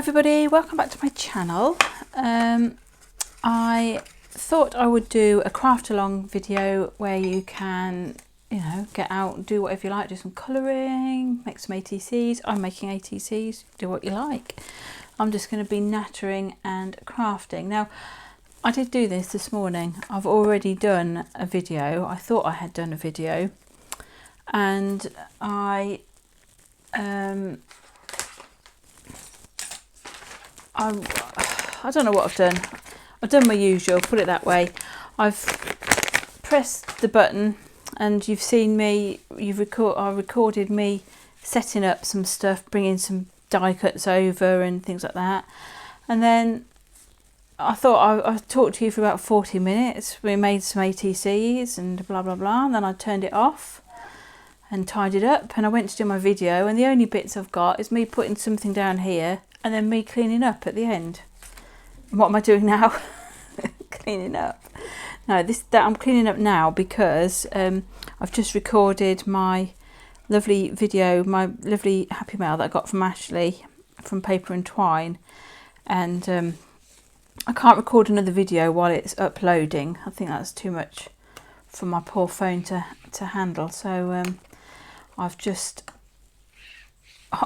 everybody, welcome back to my channel. I thought I would do a craft along video where you can, get out, do whatever you like, do some colouring, make some ATCs. I'm making ATCs, do what you like. I'm just going to be nattering and crafting. Now, I did do this morning. I've already done a video. I thought I had done a video, and I don't know what I've done. I've done my usual, put it that way. I've pressed the button and you've seen me, I recorded me setting up some stuff, bringing some die cuts over and things like that. And then I thought I talked to you for about 40 minutes. We made some ATCs and blah, blah, blah. And then I turned it off and tidied up, and I went to do my video, and the only bits I've got is me putting something down here and then me cleaning up at the end. What am I doing now? Cleaning up. No, that I'm cleaning up now because I've just recorded my lovely video, my lovely happy mail that I got from Ashley from Paper and Twine, and I can't record another video while it's uploading. I think that's too much for my poor phone to handle. So I've just,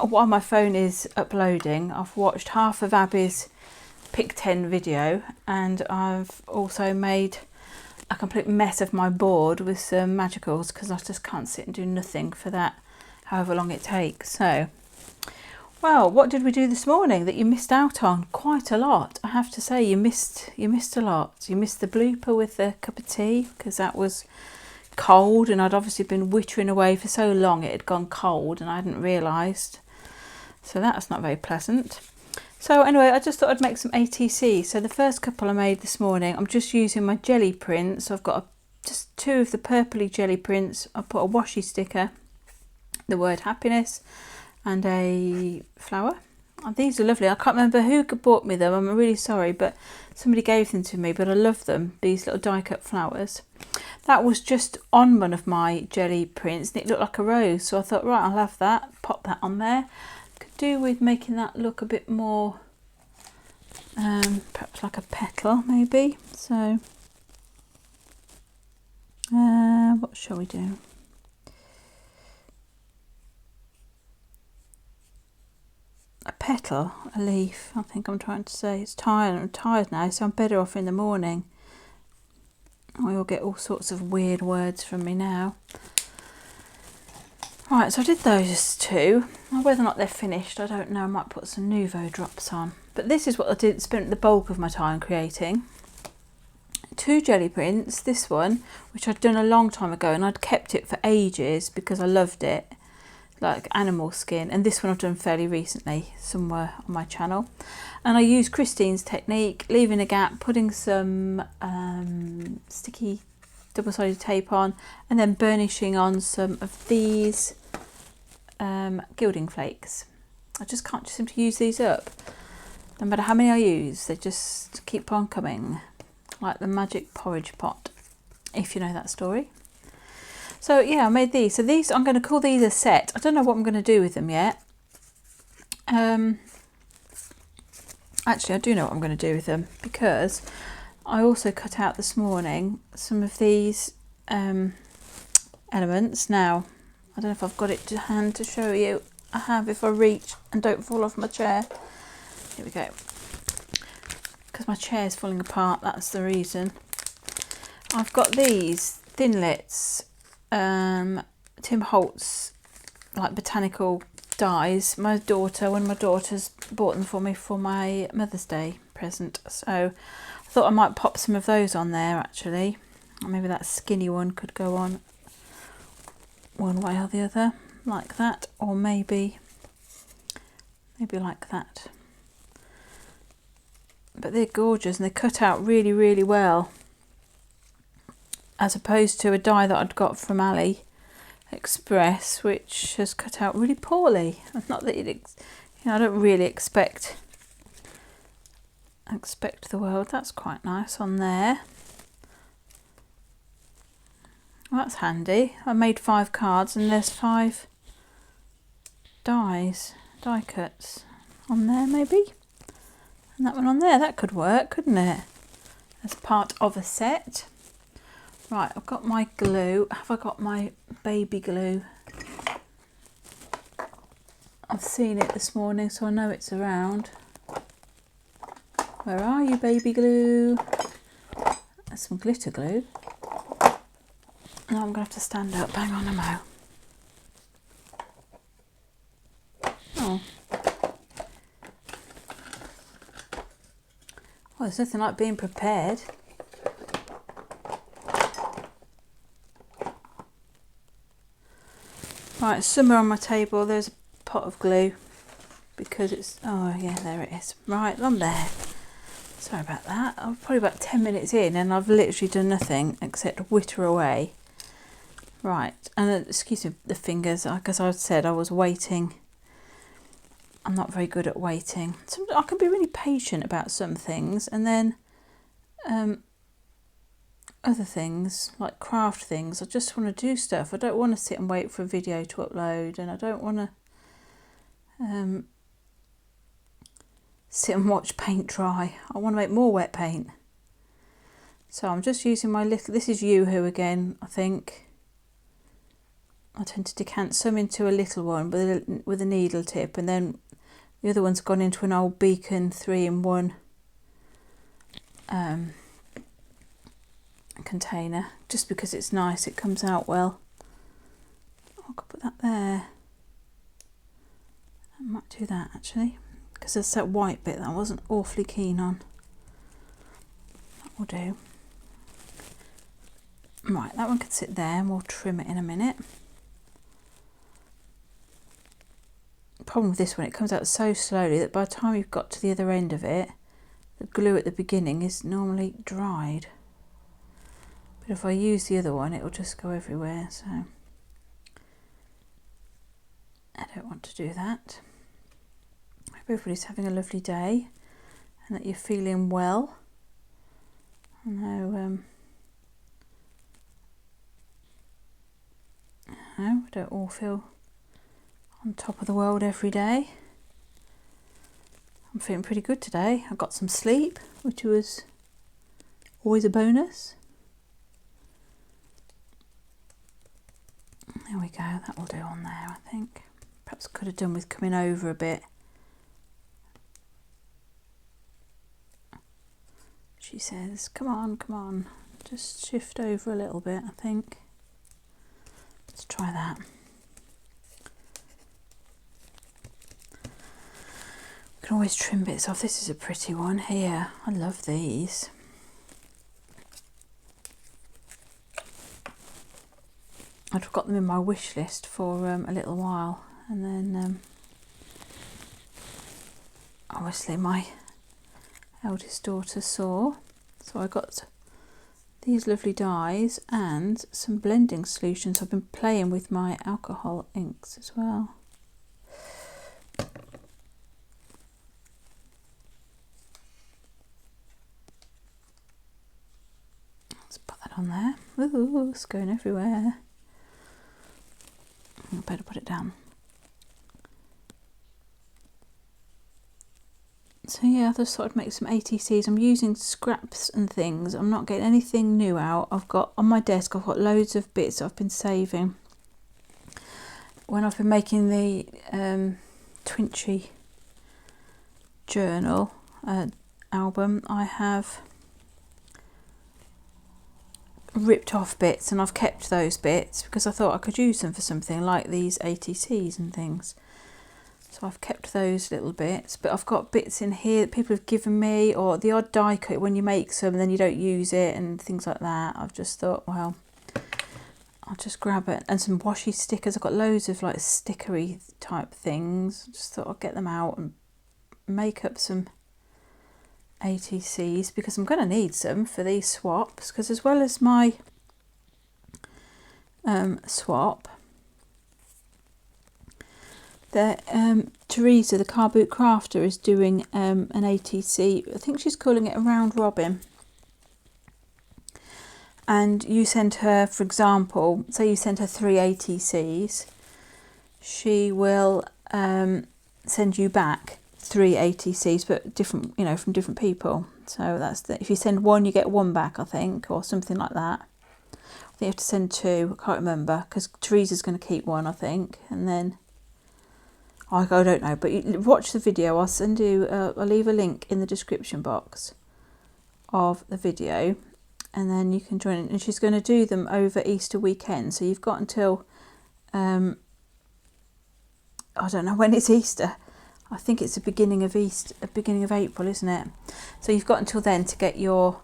while my phone is uploading, I've watched half of Abby's Pick 10 video, and I've also made a complete mess of my board with some magicals because I just can't sit and do nothing for that, however long it takes. So, well, what did we do this morning that you missed out on? Quite a lot, I have to say. You missed a lot. You missed the blooper with the cup of tea because that was cold, and I'd obviously been wittering away for so long it had gone cold and I hadn't realised. So that's not very pleasant. So anyway, I just thought I'd make some ATCs. So the first couple I made this morning, I'm just using my jelly prints. I've got just two of the purpley jelly prints. I put a washi sticker, the word happiness, and a flower. And these are lovely. I can't remember who bought me them. I'm really sorry, but somebody gave them to me, but I love them, these little die cut flowers. That was just on one of my jelly prints and it looked like a rose. So I thought, right, I'll have that, pop that on there. Could do with making that look a bit more, perhaps like a petal maybe. So what shall we do? A petal, a leaf, I think I'm trying to say. I'm tired now, so I'm better off in the morning. You'll get all sorts of weird words from me now. Right, so I did those two. Whether or not they're finished, I don't know. I might put some Nouveau drops on. But this is what I spent the bulk of my time creating. Two jelly prints. This one, which I'd done a long time ago, and I'd kept it for ages because I loved it, like animal skin. And this one I've done fairly recently, somewhere on my channel. And I used Christine's technique, leaving a gap, putting some sticky double-sided tape on, and then burnishing on some of these gilding flakes. I just can't seem to use these up. No matter how many I use, they just keep on coming, like the magic porridge pot, if you know that story. So yeah, I made these. So these, I'm going to call these a set. I don't know what I'm going to do with them yet. Actually, I do know what I'm going to do with them, because I also cut out this morning some of these elements. Now, I don't know if I've got it to hand to show you. I have, if I reach and don't fall off my chair. Here we go. Because my chair's falling apart, that's the reason. I've got these Thinlits, Tim Holtz, like botanical dies. One of my daughters bought them for me for my Mother's Day present. So I thought I might pop some of those on there actually. Or maybe that skinny one could go on one way or the other, like that, or maybe like that. But they're gorgeous and they cut out really, really well, as opposed to a die that I'd got from Ali Express, which has cut out really poorly. Not that I don't really expect the world. That's quite nice on there. Well, that's handy. I made 5 cards and there's 5 die cuts on there maybe. And that one on there, that could work, couldn't it? As part of a set. Right, I've got my glue. Have I got my baby glue? I've seen it this morning, so I know it's around. Where are you, baby glue? There's some glitter glue. Now I'm going to have to stand up. Hang on a mo. Oh. Well, there's nothing like being prepared. Right, somewhere on my table there's a pot of glue because it's, oh yeah, there it is. Right, I'm there. Sorry about that. I'm probably about 10 minutes in and I've literally done nothing except witter away. Right, and excuse me, the fingers, because I said I was waiting. I'm not very good at waiting. I can be really patient about some things, and then other things, like craft things, I just want to do stuff. I don't want to sit and wait for a video to upload, and I don't want to sit and watch paint dry. I want to make more wet paint. So I'm just using my little, this is Yoo-hoo again, I think. I tend to decant some into a little one with a needle tip, and then the other one's gone into an old Beacon 3-in-1 container, just because it's nice, it comes out well. Oh, I could put that there. I might do that actually, because there's that white bit that I wasn't awfully keen on. That will do. Right, that one can sit there and we'll trim it in a minute. The problem with this one, it comes out so slowly that by the time you've got to the other end of it, the glue at the beginning is normally dried. But if I use the other one, it will just go everywhere, so I don't want to do that. I hope everybody's having a lovely day and that you're feeling well. I know, we don't all feel on top of the world every day. I'm feeling pretty good today. I got some sleep, which was always a bonus. There we go, that will do on there, I think. Perhaps could have done with coming over a bit. She says, come on, just shift over a little bit, I think. Let's try that. We can always trim bits off. This is a pretty one here. I love these. I've got them in my wish list for a little while, and then obviously my eldest daughter saw, so I got these lovely dyes and some blending solutions. I've been playing with my alcohol inks as well. Let's put that on there. Ooh, it's going everywhere. I better put it down. So yeah, I just thought I'd make some ATCs. I'm using scraps and things. I'm not getting anything new out. I've got on my desk, I've got loads of bits I've been saving. When I've been making the Twinchy journal album, I have ripped off bits and I've kept those bits because I thought I could use them for something like these ATCs and things. So I've kept those little bits, but I've got bits in here that people have given me, or the odd die cut when you make some and then you don't use it and things like that. I've just thought, well, I'll just grab it. And some washi stickers. I've got loads of like stickery type things. Just thought I'd get them out and make up some ATCs because I'm going to need some for these swaps, because as well as my swap, Teresa, the Carboot crafter, is doing an ATC. I think she's calling it a round robin. And you send her, for example, say you send her 3 ATCs, she will send you back 3 ATCs, but different, you know, from different people. So that's if you send one, you get one back, I think, or something like that. I think you have to send 2. I can't remember, because Teresa's going to keep one, I think, and then I don't know. But you watch the video. I'll send you. I'll leave a link in the description box of the video, and then you can join in. And she's going to do them over Easter weekend, so you've got until I don't know when it's Easter. I think it's the beginning of April, isn't it? So you've got until then to get your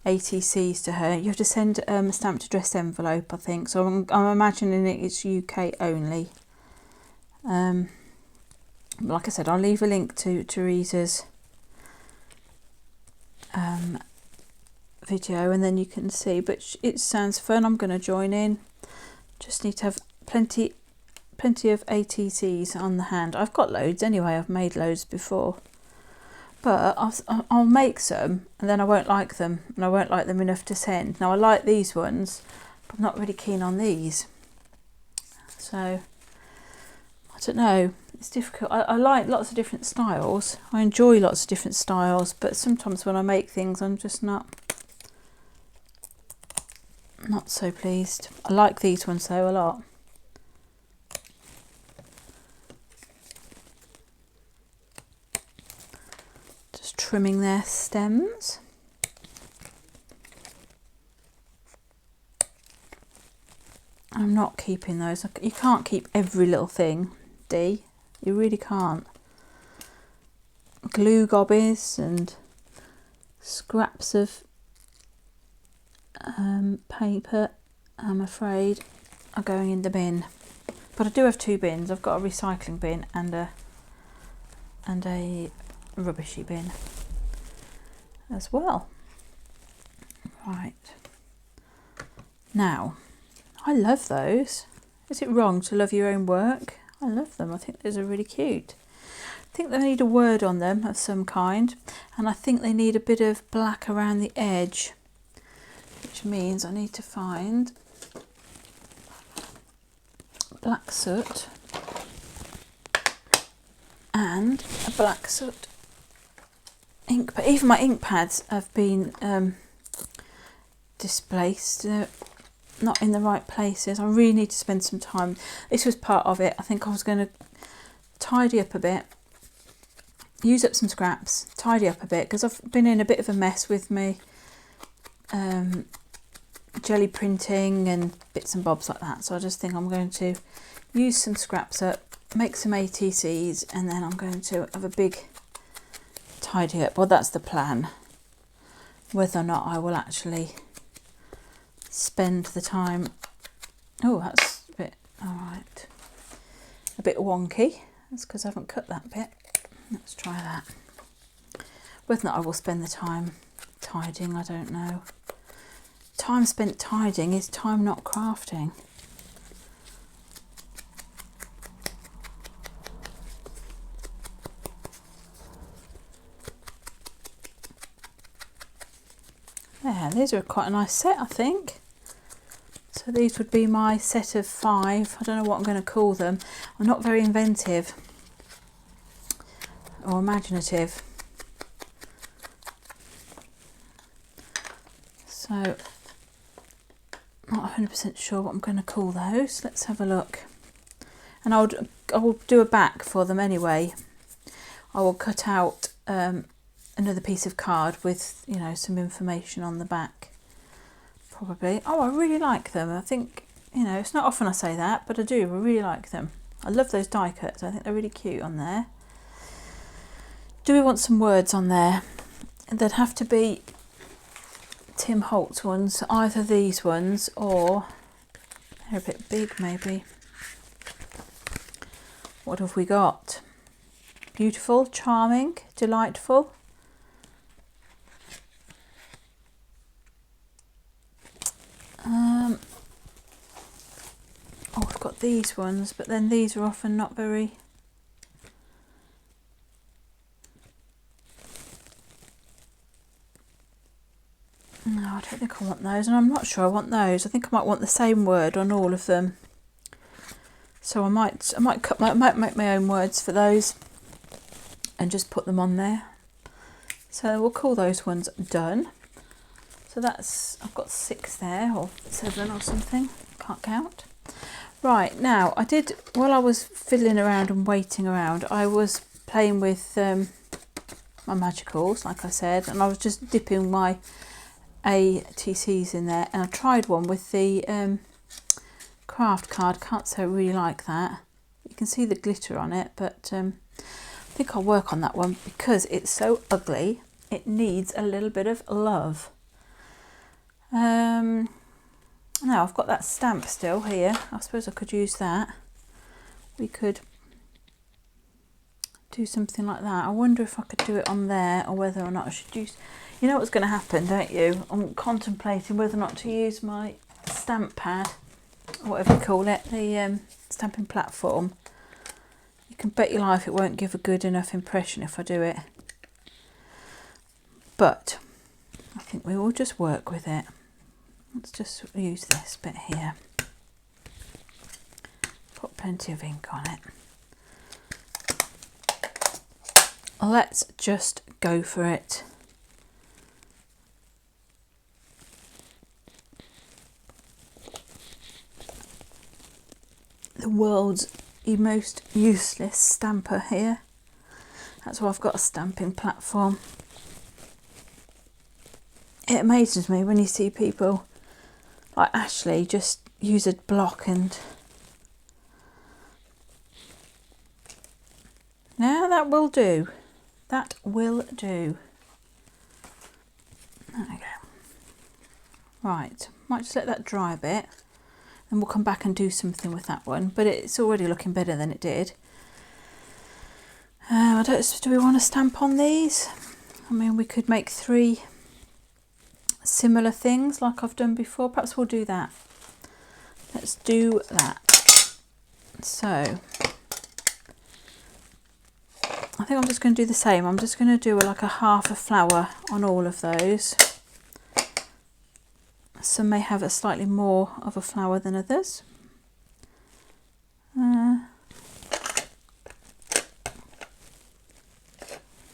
ATCs to her. You have to send a stamped addressed envelope, I think. So I'm imagining it's UK only. Like I said, I'll leave a link to Teresa's video, and then you can see. But it sounds fun. I'm going to join in. Just need to have plenty of ATCs on the hand. I've got loads anyway. I've made loads before, but I'll make some and then I won't like them, and I won't like them enough to send. Now I like these ones, but I'm not really keen on these. So I don't know. It's difficult. I like lots of different styles. I enjoy lots of different styles, but sometimes when I make things, I'm just not so pleased. I like these ones though a lot. Just trimming their stems. I'm not keeping those. You can't keep every little thing, Dee. You really can't. Glue gobbies and scraps of paper, I'm afraid, are going in the bin. But I do have 2 bins. I've got a recycling bin and a rubbishy bin as well. Right. Now, I love those. Is it wrong to love your own work? I love them. I think those are really cute. I think they need a word on them of some kind, and I think they need a bit of black around the edge, which means I need to find black soot and a black soot ink. But even my ink pads have been displaced. They're not in the right places. I really need to spend some time. This was part of it. I think I was going to tidy up a bit, use up some scraps, tidy up a bit, because I've been in a bit of a mess with me jelly printing and bits and bobs like that. So I just think I'm going to use some scraps up, make some ATCs, and then I'm going to have a big tidy up. Well, that's the plan. Whether or not I will actually spend the time. Oh, that's a bit, all right, a bit wonky. That's because I haven't cut that bit. Let's try that. Whether or not I will spend the time tidying, I don't know. Time spent tidying is time not crafting. There, these are quite a nice set, I think. So these would be my set of 5. I don't know what I'm going to call them. I'm not very inventive or imaginative. So, not 100% sure what I'm going to call those. Let's have a look. And I'll do a back for them anyway. I will cut out another piece of card with, you know, some information on the back. Probably. Oh, I really like them. I think, you know, it's not often I say that, but I do. I really like them. I love those die cuts. I think they're really cute on there. Do we want some words on there? They'd have to be Tim Holtz ones, either these ones or they're a bit big maybe. What have we got? Beautiful, charming, delightful. Oh, I've got these ones, but then these are often not very... No, I don't think I want those, and I'm not sure I want those. I think I might want the same word on all of them. So I might make my own words for those. and just put them on there. So we'll call those ones done. So that's, I've got 6 there, or 7 or something, can't count. Right, now I did, while I was fiddling around and waiting around, I was playing with my magicals, like I said, and I was just dipping my ATCs in there, and I tried one with the craft card. Can't say I really like that. You can see the glitter on it, but I think I'll work on that one because it's so ugly. It needs a little bit of love. Now I've got that stamp still here. I suppose I could use that. We could do something like that. I wonder if I could do it on there, or whether or not I should use, you know what's going to happen, don't you? I'm contemplating whether or not to use my stamp pad, or whatever you call it, the stamping platform. You can bet your life it won't give a good enough impression if I do it. But I think we will just work with it. Let's just use this bit here. Put plenty of ink on it. Let's just go for it. The world's most useless stamper here. That's why I've got a stamping platform. It amazes me when you see people like Ashley just use a block and... Now that will do. That will do. There we go. Right, might just let that dry a bit, and we'll come back and do something with that one. But it's already looking better than it did. Do we want to stamp on these? I mean, we could make 3 similar things like I've done before. Perhaps we'll do that. Let's do that. So I think I'm just going to do the same. I'm just going to do like a half a flower on all of those. Some may have a slightly more of a flower than others.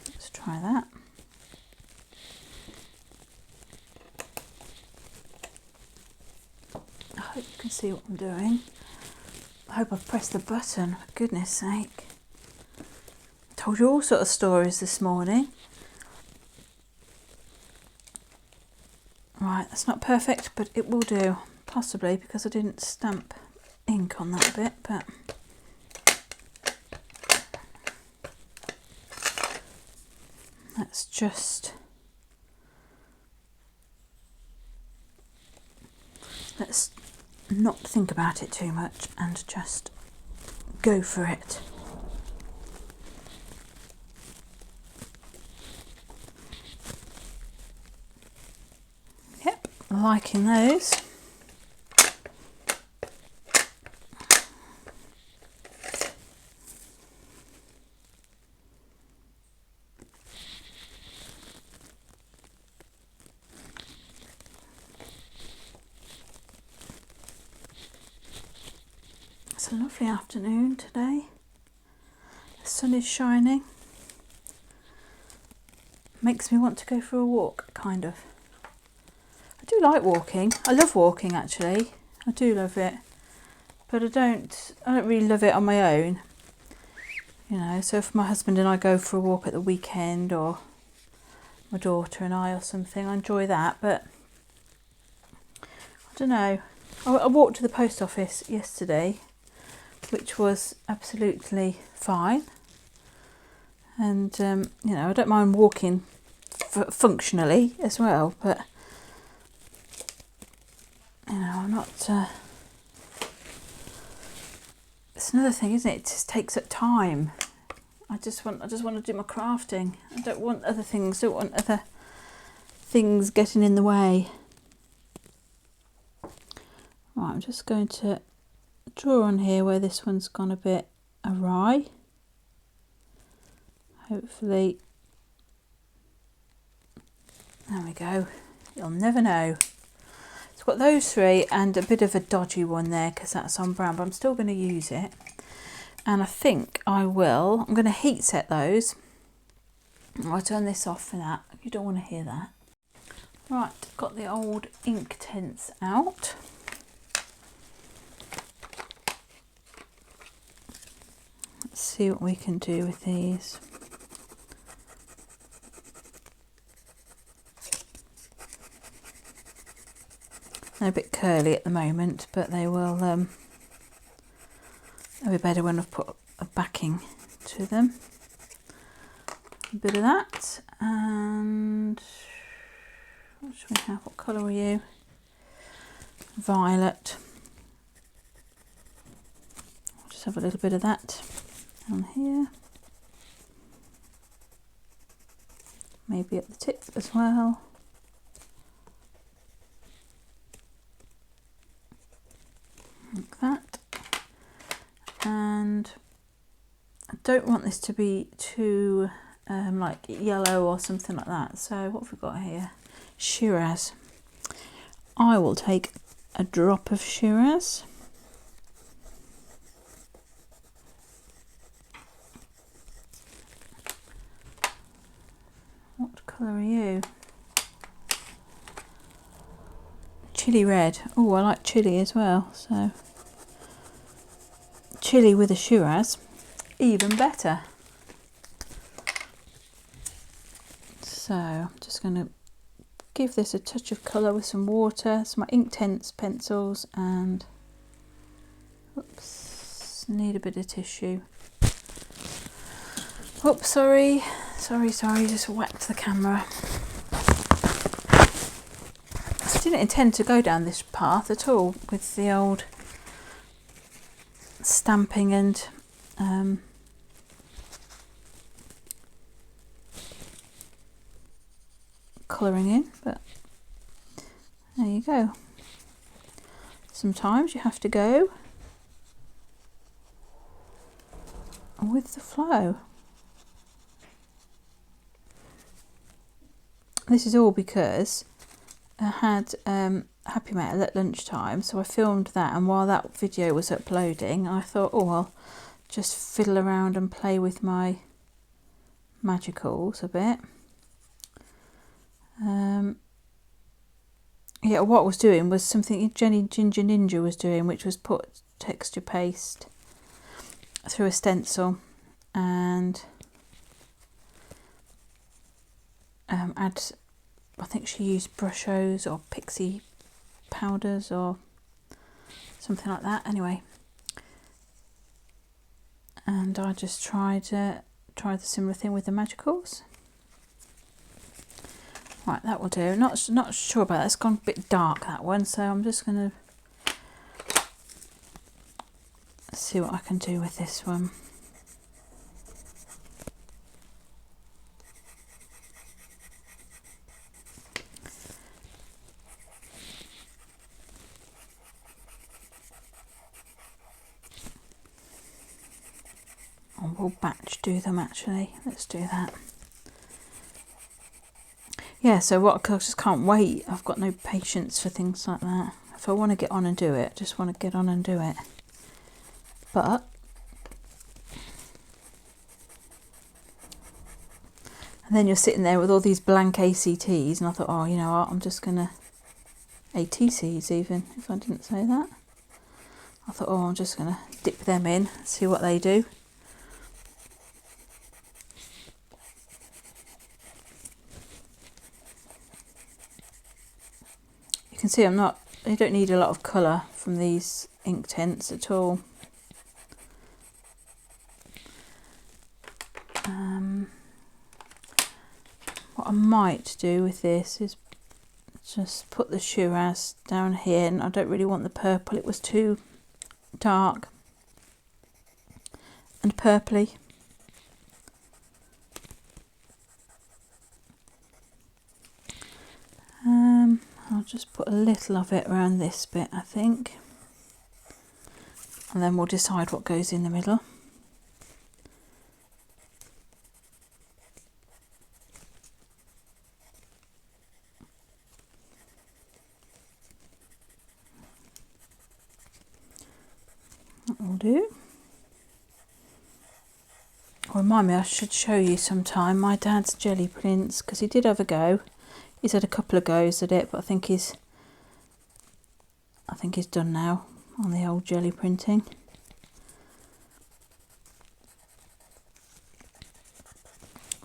Let's try that. I hope you can see what I'm doing. I hope I've pressed the button, for goodness sake. Told you all sort of stories this morning. Right, that's not perfect, but it will do. Possibly because I didn't stamp ink on that bit, but... Let's just... Let's not think about it too much and just go for it. Yep, liking those. It's a lovely afternoon today. The sun is shining. Makes me want to go for a walk, kind of. I do like walking. I love walking, actually. I do love it. But I don't really love it on my own. You know, so if my husband and I go for a walk at the weekend, or my daughter and I or something, I enjoy that. But I don't know. I walked to the post office yesterday, which was absolutely fine. And, you know, I don't mind walking functionally as well, but, you know, I'm not... It's another thing, isn't it? It just takes up time. I just want to do my crafting. I don't want other things. Don't want other things getting in the way. Right, I'm just going to draw on here where this one's gone a bit awry. Hopefully, there we go. You'll never know. So I've got those 3 and a bit of a dodgy one there because that's on brown, but I'm still going to use it. And I think I will. I'm going to heat set those I'll turn this off for that. You don't want to hear that. Right, got the old ink tents out. Let's see what we can do with these. They're a bit curly at the moment, but they will they'll be better when I've put a backing to them. A bit of that, and what should we have? What colour are you? Violet. I'll just have a little bit of that on here. Maybe at the tip as well. Like that. And I don't want this to be too like yellow or something like that. So what have we got here? Shiraz. I will take a drop of Shiraz. What colour are you? Chili red. Oh, I like chili as well. So chili with a Shiraz, even better. So I'm just going to give this a touch of colour with some water, some ink tents pencils, and oops, need a bit of tissue. Oops, sorry, just whacked the camera. I didn't intend to go down this path at all with the old stamping and colouring in, but there you go. Sometimes you have to go with the flow. This is all because I had Happy Metal at lunchtime, so I filmed that, and while that video was uploading I thought, oh, I'll just fiddle around and play with my magicals a bit. Yeah, what I was doing was something Jenny Ginger Ninja was doing, which was put texture paste through a stencil and add, I think she used Brushos or Pixie powders or something like that. Anyway, and I just tried the similar thing with the magicals. Right, that will do. Not sure about that. It's gone a bit dark, that one, so I'm just going to see what I can do with this one. And we'll batch do them actually. Let's do that. Yeah, so what, I just can't wait. I've got no patience for things like that. If I want to get on and do it, just want to get on and do it. But and then you're sitting there with all these blank ACTs, and I thought, oh, you know what, I'm just gonna ATCs, even if I didn't say that. I thought, oh, I'm just gonna dip them in, see what they do. You can see you don't need a lot of colour from these ink tents at all. What I might do with this is just put the Shiraz down here, and I don't really want the purple, it was too dark and purpley. I'll just put a little of it around this bit, I think, and then we'll decide what goes in the middle. That will do. remind me, I should show you sometime my dad's jelly prints, because he did have a go. He's had a couple of goes at it, but I think he's done now on the old jelly printing.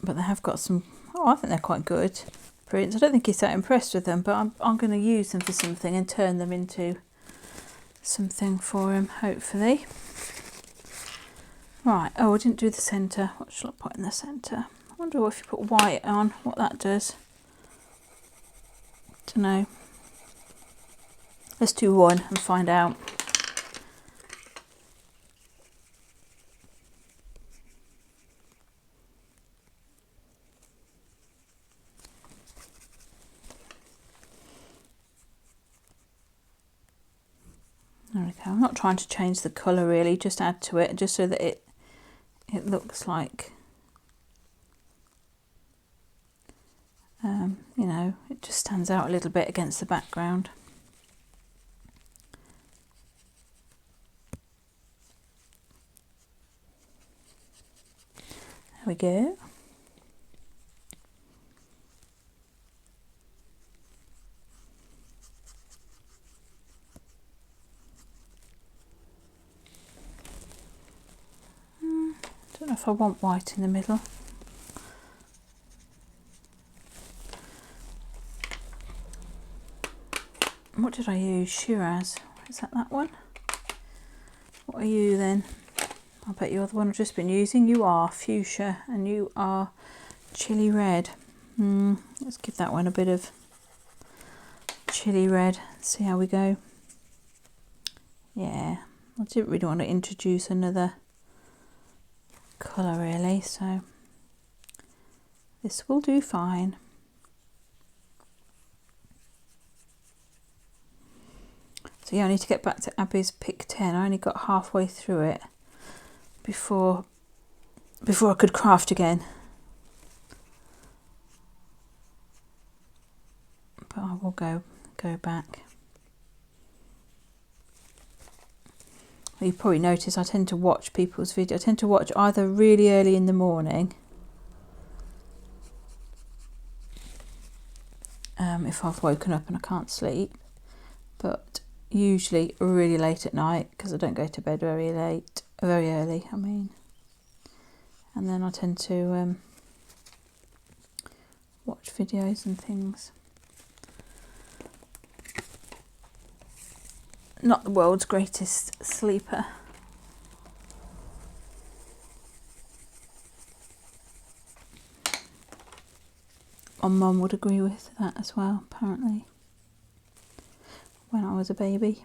But they have got some, I think they're quite good prints. I don't think he's that impressed with them, but I'm going to use them for something and turn them into something for him, hopefully. Right, oh, I didn't do the centre. What shall I put in the centre? I wonder if you put white on, what that does. Don't know. Let's do one and find out. There we go. I'm not trying to change the colour really, just add to it, just so that it looks like, you know, it just stands out a little bit against the background. There we go. Don't know if I want white in the middle. What did I use? Shiraz. Is that one? What are you then? I bet you're the one I've just been using. You are fuchsia and you are chili red. Let's give that one a bit of chili red. See how we go. Yeah, I didn't really want to introduce another colour really, so this will do fine. So yeah, I need to get back to Abby's pick 10. I only got halfway through it before I could craft again. But I will go back. You probably notice I tend to watch people's videos. I tend to watch either really early in the morning, if I've woken up and I can't sleep, but usually really late at night because I don't go to bed very early, I mean. And then I tend to watch videos and things. Not the world's greatest sleeper. My mum would agree with that as well, apparently, when I was a baby.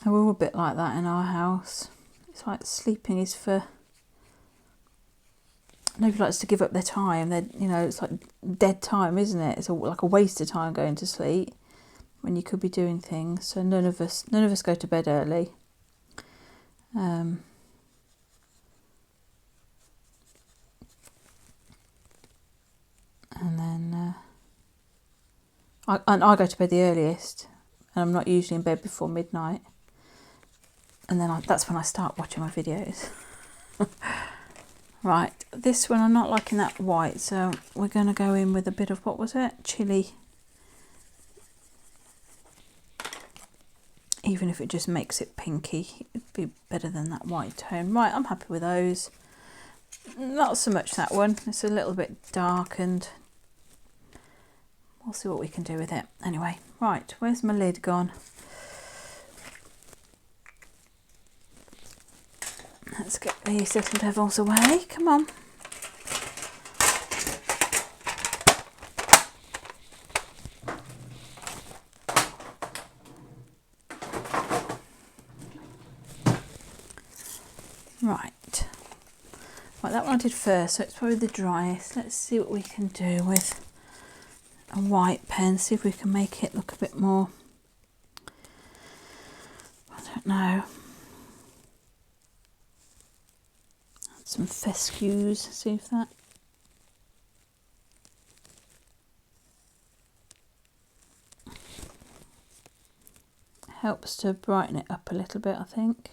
And we're all a bit like that in our house. It's like sleeping is for... Nobody likes to give up their time. You know, it's like dead time, isn't it? It's like a waste of time going to sleep when you could be doing things. So none of us go to bed early. And then I go to bed the earliest, and I'm not usually in bed before midnight. And then that's when I start watching my videos. Right, this one I'm not liking that white, so we're going to go in with a bit of, what was it? Chili. Even if it just makes it pinky, it'd be better than that white tone. Right, I'm happy with those. Not so much that one. It's a little bit dark, and we'll see what we can do with it. Anyway, right, where's my lid gone? Let's get these little devils away. Come on. Right, that one I did first, so it's probably the driest. Let's see what we can do with a white pen, see if we can make it look a bit more, I don't know, add some fescues, see if that, helps to brighten it up a little bit, I think.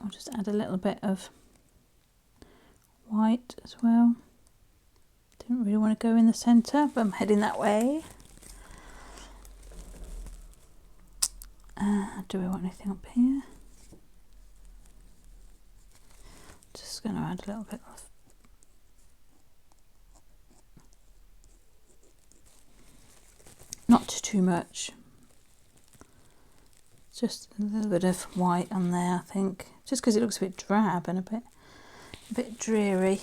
I'll just add a little bit of white as well. Didn't really want to go in the centre, but I'm heading that way. Do we want anything up here? Just going to add a little bit of not too much. Just a little bit of white on there, I think, just because it looks a bit drab and a bit dreary.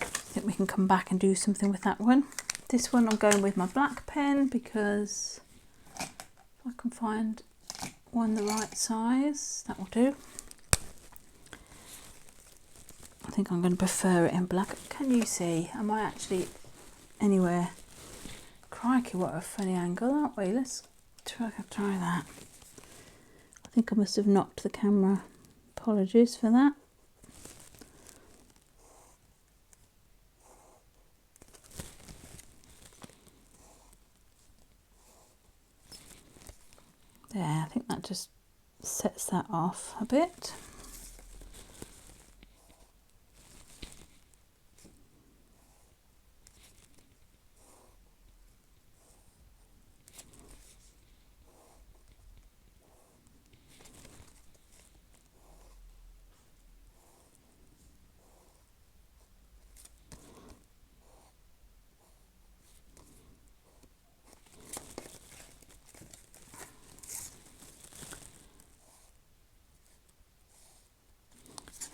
I think we can come back and do something with that one. This one I'm going with my black pen because if I can find one the right size, that will do. I think I'm going to prefer it in black. Can you see? Am I actually anywhere? Crikey, what a funny angle, aren't we? Let's try that. I think I must have knocked the camera. Apologies for that. There, I think that just sets that off a bit.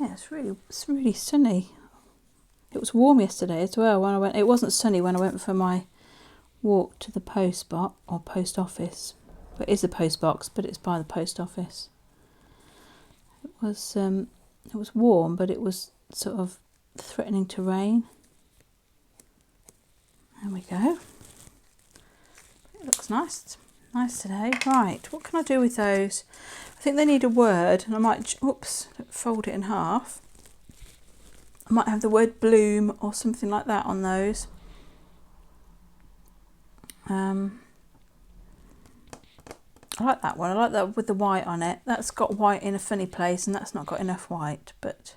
Yeah, it's really sunny. It was warm yesterday as well when I went. It wasn't sunny when I went for my walk to the post box or post office. It is a post box, but it's by the post office. It was warm, but it was sort of threatening to rain. There we go. It looks nice. Nice today. Right, what can I do with those? I think they need a word, and I might, oops, fold it in half. I might have the word bloom or something like that on those. I like that one. I like that with the white on it. That's got white in a funny place, and that's not got enough white, but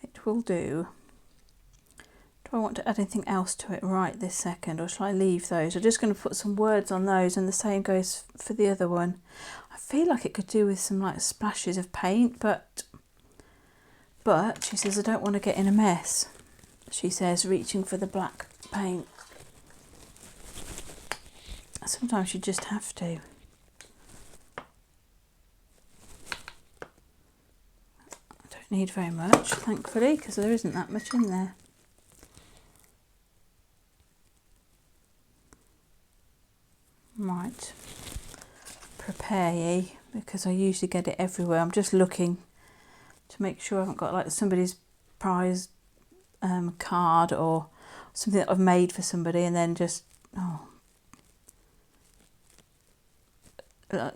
it will do. Do I want to add anything else to it right this second, or shall I leave those? I'm just going to put some words on those, and the same goes for the other one. I feel like it could do with some like splashes of paint, but she says I don't want to get in a mess. She says, reaching for the black paint. Sometimes you just have to. I don't need very much, thankfully, because there isn't that much in there. Right, prepare ye, because I usually get it everywhere. I'm just looking to make sure I haven't got like somebody's prize card or something that I've made for somebody and then just, I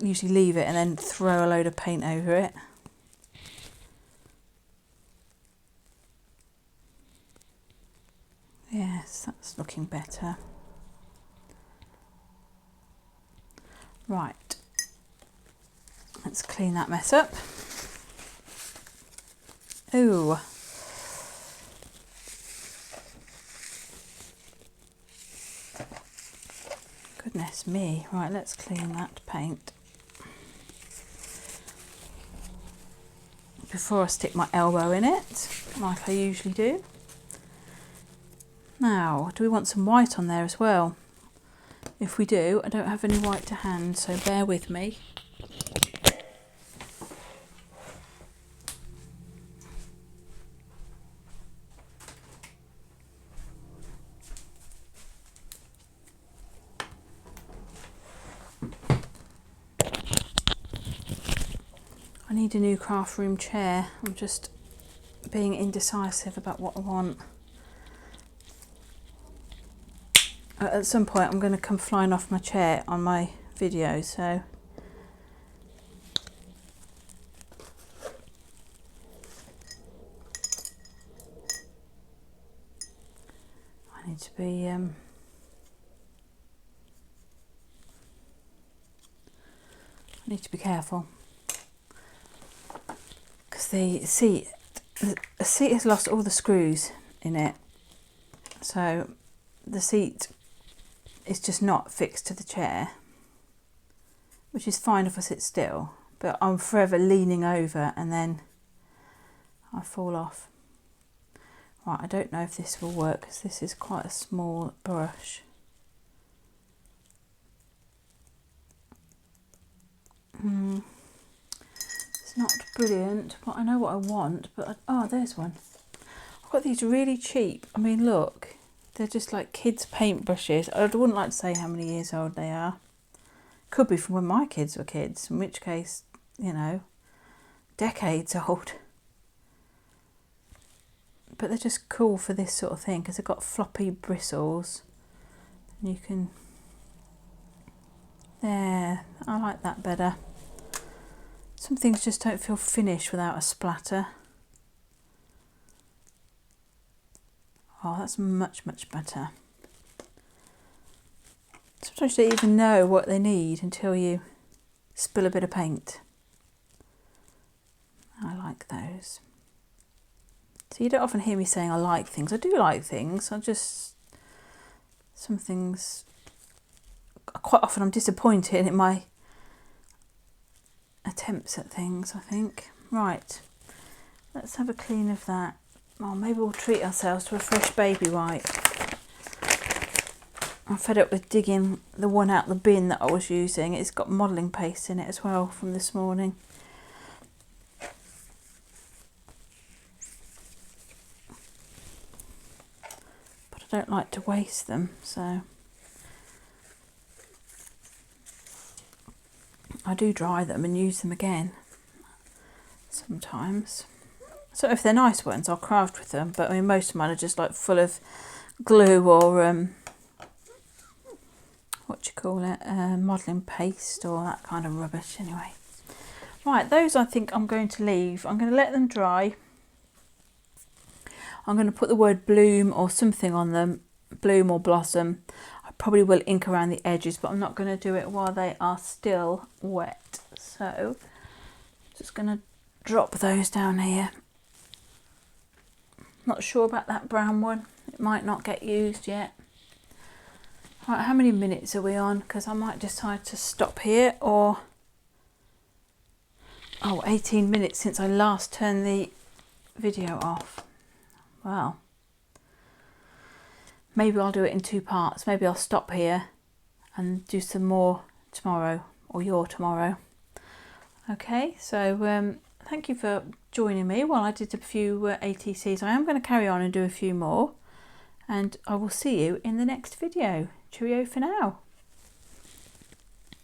usually leave it and then throw a load of paint over it. Yes, that's looking better. Right, let's clean that mess up. Ooh. Goodness me. Right, let's clean that paint. Before I stick my elbow in it, like I usually do. Now, do we want some white on there as well? If we do, I don't have any white to hand, so bear with me. I need a new craft room chair. I'm just being indecisive about what I want. at some point I'm going to come flying off my chair on my video, so I need to be careful, because the seat has lost all the screws in it, so the seat is just not fixed to the chair, which is fine if I sit still, but I'm forever leaning over and then I fall off. Right, I don't know if this will work because this is quite a small brush. It's not brilliant, but I know what I want. But oh, there's one. I've got these really cheap. I mean, look, they're just like kids' paintbrushes. I wouldn't like to say how many years old they are. Could be from when my kids were kids, in which case, you know, decades old. But they're just cool for this sort of thing because they've got floppy bristles. And you can... There, I like that better. Some things just don't feel finished without a splatter. Oh, that's much, much better. Sometimes you don't even know what they need until you spill a bit of paint. I like those. So you don't often hear me saying I like things. I do like things. Some things, quite often I'm disappointed in my attempts at things, I think. Right, let's have a clean of that. Oh, maybe we'll treat ourselves to a fresh baby wipe. I'm fed up with digging the one out the bin that I was using. It's got modelling paste in it as well from this morning. But I don't like to waste them, so I do dry them and use them again sometimes. So if they're nice ones, I'll craft with them, but I mean most of mine are just like full of glue or what do you call it, modelling paste or that kind of rubbish anyway. Right, those I think I'm going to leave. I'm going to let them dry. I'm going to put the word bloom or something on them, bloom or blossom. I probably will ink around the edges, but I'm not going to do it while they are still wet. So just going to drop those down here. Not sure about that brown one. It might not get used yet. Right, how many minutes are we on? Because I might decide to stop here, or... Oh, 18 minutes since I last turned the video off. Wow. Maybe I'll do it in 2 parts. Maybe I'll stop here and do some more tomorrow, or your tomorrow. Okay, so thank you for joining me while I did a few ATCs. I am going to carry on and do a few more, and I will see you in the next video. Cheerio for now.